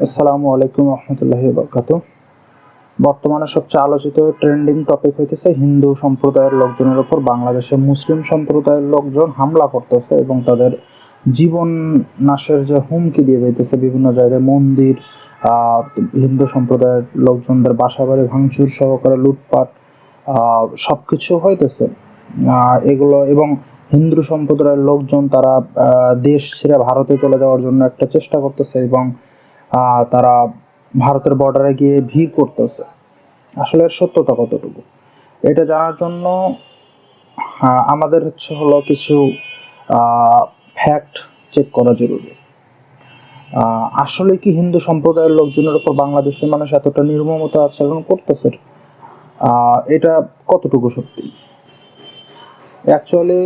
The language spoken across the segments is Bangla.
আসসালামু আলাইকুম রহমতুল্লাহি বারাকাতুহু। বর্তমানে সবচেয়ে আলোচিত ট্রেন্ডিং টপিক হইতেছে হিন্দু সম্প্রদায়ের লোকজনের উপর বাংলাদেশের মুসলিম সম্প্রদায়ের লোকজন হামলা করতেছে এবং তাদের জীবন নাশের যে হুমকি দিয়ে যাইতেছে বিভিন্ন জায়গায় মন্দির, আহ হিন্দু সম্প্রদায়ের লোকজনদের বাসাবাড়ি ভাঙচুর সহকারে লুটপাট সবকিছু হইতেছে। এগুলো এবং হিন্দু সম্প্রদায়ের লোকজন তারা দেশ ছেড়ে ভারতে চলে যাওয়ার জন্য একটা চেষ্টা করতেছে এবং তারা ভারতের বর্ডারে গিয়ে ভিড় করতেছে। আসলে এর সত্যতা কতটুকু এটা জানার জন্য আমাদের হলো কিছু ফ্যাক্ট চেক করা জরুরি। আসলে কি হিন্দু সম্প্রদায়ের লোকজনের উপর বাংলাদেশের মানুষ এতটা নির্মমতা আচরণ করতেছে? এটা কতটুকু সত্যি? অ্যাকচুয়ালি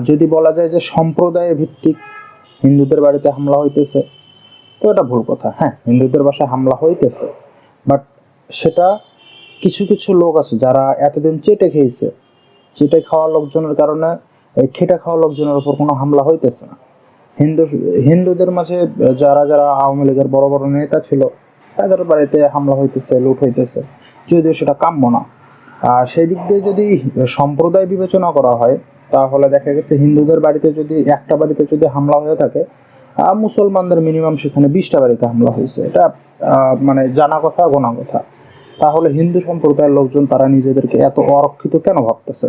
যদি বলা যায় যে সম্প্রদায় ভিত্তিক হিন্দুদের বাড়িতে হামলা হইতেছে, তো এটা ভুল কথা। হ্যাঁ, হিন্দুদের বাসায় হামলা হইতেছে, বাট সেটা কিছু কিছু লোক আছে যারা এতদিন চেটে খেয়েছে, চেটে খাওয়া লোকজনের কারণে এই খেটে খাওয়া লোকজনের উপর কোনো হামলা হইতেছে না। হিন্দুদের মাঝে যারা যারা আওয়ামী লীগের বড় বড় নেতা ছিল তাদের বাড়িতে হামলা হইতেছে, লুট হইতেছে, যদিও সেটা কাম্য না। আর সেই দিক দিয়ে যদি সম্প্রদায় বিবেচনা করা হয়, তাহলে দেখা গেছে হিন্দুদের বাড়িতে যদি একটা বাড়িতে যদি হামলা হয়ে থাকে, মুসলমানদের মিনিমাম সেখানে 20টা বাড়িতে হামলা হয়েছে। এটা মানে জানা কথা, গোনা কথা। তাহলে হিন্দু সম্প্রদায়ের লোকজন তারা নিজেদেরকে এত অরক্ষিত কেন ভাবতেছে?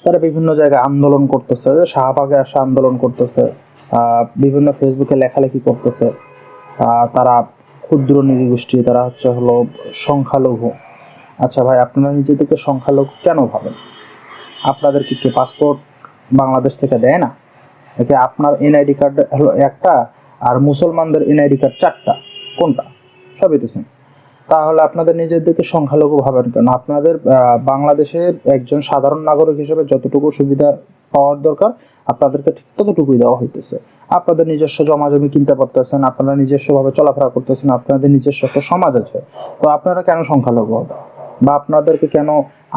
তারা বিভিন্ন জায়গায় আন্দোলন করতেছে, শাহবাগে আসা আন্দোলন করতেছে, বিভিন্ন ফেসবুকে লেখালেখি করতেছে। তারা ক্ষুদ্র নৃগোষ্ঠী, তারা হলো সংখ্যালঘু। আচ্ছা ভাই, আপনারা নিজেদেরকে সংখ্যালঘু কেন ভাবেন? আপনাদের কি পাসপোর্ট বাংলাদেশ থেকে দেয় না? এতে আপনার এনআইডি কার্ড হলো একটা, আর মুসলমানদের এনআইডি কার্ড 4টা। কোনটা? সবই তো same। তাহলে আপনাদের নিজেদেরকে সংখ্যালঘু ভাবেন কেন? আপনাদের বাংলাদেশের একজন সাধারণ নাগরিক হিসেবে যতটুকু সুবিধা পাওয়ার দরকার আপনাদেরকে ঠিক ততটুকুই দেওয়া হইতেছে। আপনাদের নিজস্ব জমা জমি কিনতে পারতেছেন, আপনারা নিজস্ব ভাবে চলাফেরা করতেছেন, আপনাদের নিজস্ব একটা সমাজ আছে। তো আপনারা কেন সংখ্যালঘু হবে, বা আপনাদেরকে কেন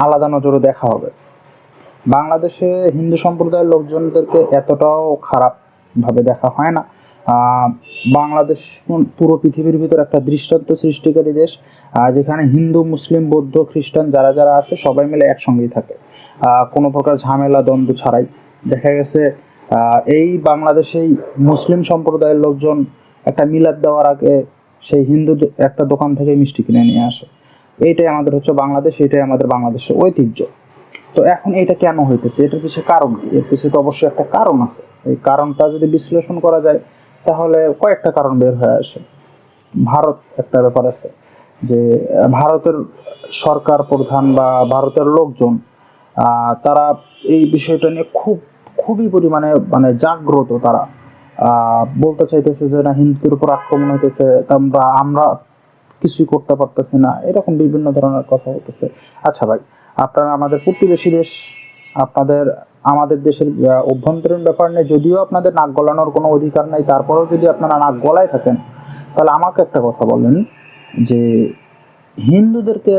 আলাদা নজরে দেখা হবে? বাংলাদেশে হিন্দু সম্প্রদায়ের লোকজনদেরকে এতটাও খারাপ ভাবে দেখা হয় না। বাংলাদেশ পুরো পৃথিবীর ভিতর একটা দৃষ্টান্ত সৃষ্টিকারী দেশ, যেখানে হিন্দু, মুসলিম, বৌদ্ধ, খ্রিস্টান যারা যারা আছে সবাই মিলে একসঙ্গেই থাকে, কোনো প্রকার ঝামেলা দ্বন্দ্ব ছাড়াই। দেখা গেছে এই বাংলাদেশেই মুসলিম সম্প্রদায়ের লোকজন একটা মিলাদ দেওয়ার আগে সেই হিন্দু একটা দোকান থেকে মিষ্টি কিনে নিয়ে আসে। এইটাই আমাদের বাংলাদেশ, এটাই আমাদের বাংলাদেশের ঐতিহ্য। তো এখন এটা কেন হইতেছে? এটার পিছনে কারণ কি? এর পিছনে তো অবশ্যই একটা কারণ আছে। এই কারণটা যদি বিশ্লেষণ করা যায় তাহলে কয়েকটা কারণ বের হয়ে আসে। ভারত একটা ব্যাপার আছে, যে ভারতের সরকার প্রধান বা ভারতের লোকজন তারা এই বিষয়টা নিয়ে খুবই পরিমাণে মানে জাগ্রত। তারা বলতে চাইতেছে যে না, হিন্দুদের উপর আক্রমণ হইতেছে, আমরা আমরা কিছুই করতে পারতেছি না, এরকম বিভিন্ন ধরনের কথা হইতেছে। আচ্ছা ভাই, আপনারা আমাদের প্রতিবেশী দেশ, আপনাদের আমাদের দেশের অভ্যন্তরীণ ব্যাপার নিয়ে যদিও আপনাদের নাক গলানোর কোনো অধিকার নাই, তারপরেও যদি আপনারা নাক গলায় থাকেন, তাহলে আমাকে একটা কথা বলেন, যে হিন্দুদেরকে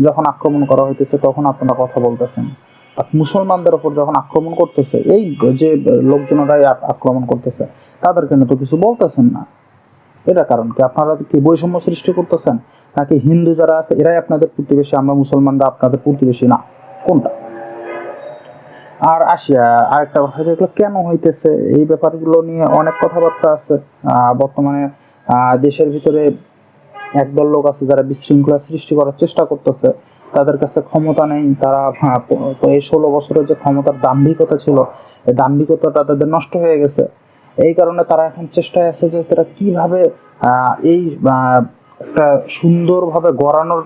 যখন আক্রমণ করা হইতেছে তখন আপনারা কথা বলতেছেন, আর মুসলমানদের উপর যখন আক্রমণ করতেছে, এই যে লোকজনেরাই আক্রমণ করতেছে, তাদেরকে তো কিছু বলতেছেন না। এটা কারণ কি? আপনারা কি বৈষম্য সৃষ্টি করতেছেন, নাকি হিন্দু যারা আছে এরাই আপনাদের প্রতিবেশী, আমরা মুসলমানরা আপনাদের প্রতিবেশী না? কোনটা? আর আসিয়া আরেকটা কথা, যেগুলো কেন হইতেছে এই ব্যাপারগুলো নিয়ে অনেক কথাবার্তা আছে। বর্তমানে দেশের ভিতরে একদল লোক আছে যারা বিশৃঙ্খলা সৃষ্টি করার চেষ্টা করতেছে। তাদের কাছে ক্ষমতা নেই, তারা এই 16 বছরের যে ক্ষমতার দাম্ভিকতা ছিল, এই দাম্ভিকতাটা তাদের নষ্ট হয়ে গেছে। এই কারণে তারা এখন চেষ্টায় আছে যে তারা কিভাবে এই একটা সুন্দরভাবে গড়ানোর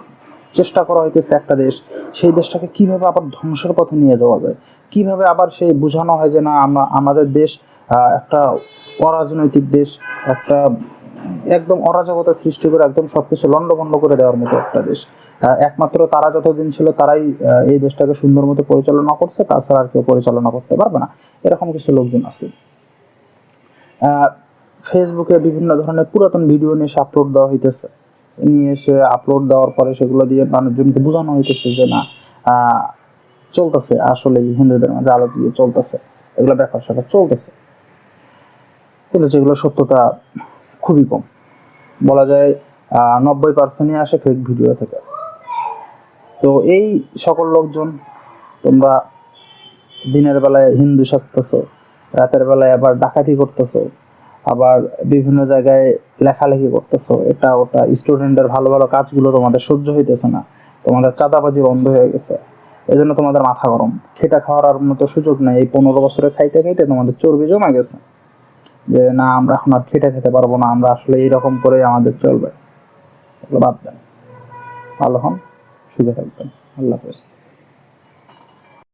চেষ্টা করা হইতেছে একটা দেশ, সেই দেশটাকে কিভাবে আবার ধ্বংসের পথে নিয়ে যাওয়া যায়, কিভাবে আবার সেই বোঝানো হয় যে না, আমাদের দেশ একটা অরাজনৈতিক দেশ, একটা একদম অরাজকতা সৃষ্টি করে একদম সবকিছু লন্ডভন্ড করে দেওয়ার মতো একটা দেশ। একমাত্র তারা যতদিন ছিল তারাই এই দেশটাকে সুন্দর মতো পরিচালনা করছে, তাছাড়া আর কেউ পরিচালনা করতে পারবে না, এরকম কিছু লোকজন আছে। ফেসবুকে বিভিন্ন ধরনের পুরাতন ভিডিও নিয়ে এসে আপলোড দেওয়া হইতেছে, নিয়ে এসে আপলোড দেওয়ার পরে সেগুলো দিয়ে মানুষজনকে বোঝানো হইতেছে যে না, চলতেছে আসলে হিন্দুদের মাঝে আলো দিয়ে চলতেছে, এগুলো ব্যাপার স্যাপার চলতেছে। কিন্তু যেগুলো সত্যতা খুবই কম, বলা যায় 90%ই আসে ফেক ভিডিও থেকে। তো এই সকল লোকজন, তোমরা দিনের বেলায় হিন্দু সাজতেছো, রাতের বেলায় আবার ডাকাতি করতেছো, আবার বিভিন্ন জায়গায় লেখালেখি করতেছো, এটা ওটা, স্টুডেন্টের ভালো ভালো কাজগুলো তোমাদের সহ্য হইতেছে না, তোমাদের চাঁদাবাজি বন্ধ হয়ে গেছে, এই জন্য তোমাদের মাথা গরম, খেটা খাওয়ার আর মতো সুযোগ নাই। এই 15 বছরে খাইতে খাইতে তোমাদের চর্বি জমা গেছে, যে না আমরা এখন আর খেটে খেতে পারবো না, আমরা আসলে এইরকম করে আমাদের চলবে। এগুলো বাদ দেন, ভালো হন, সুখে থাকবেন, আল্লাহ হাফেজ।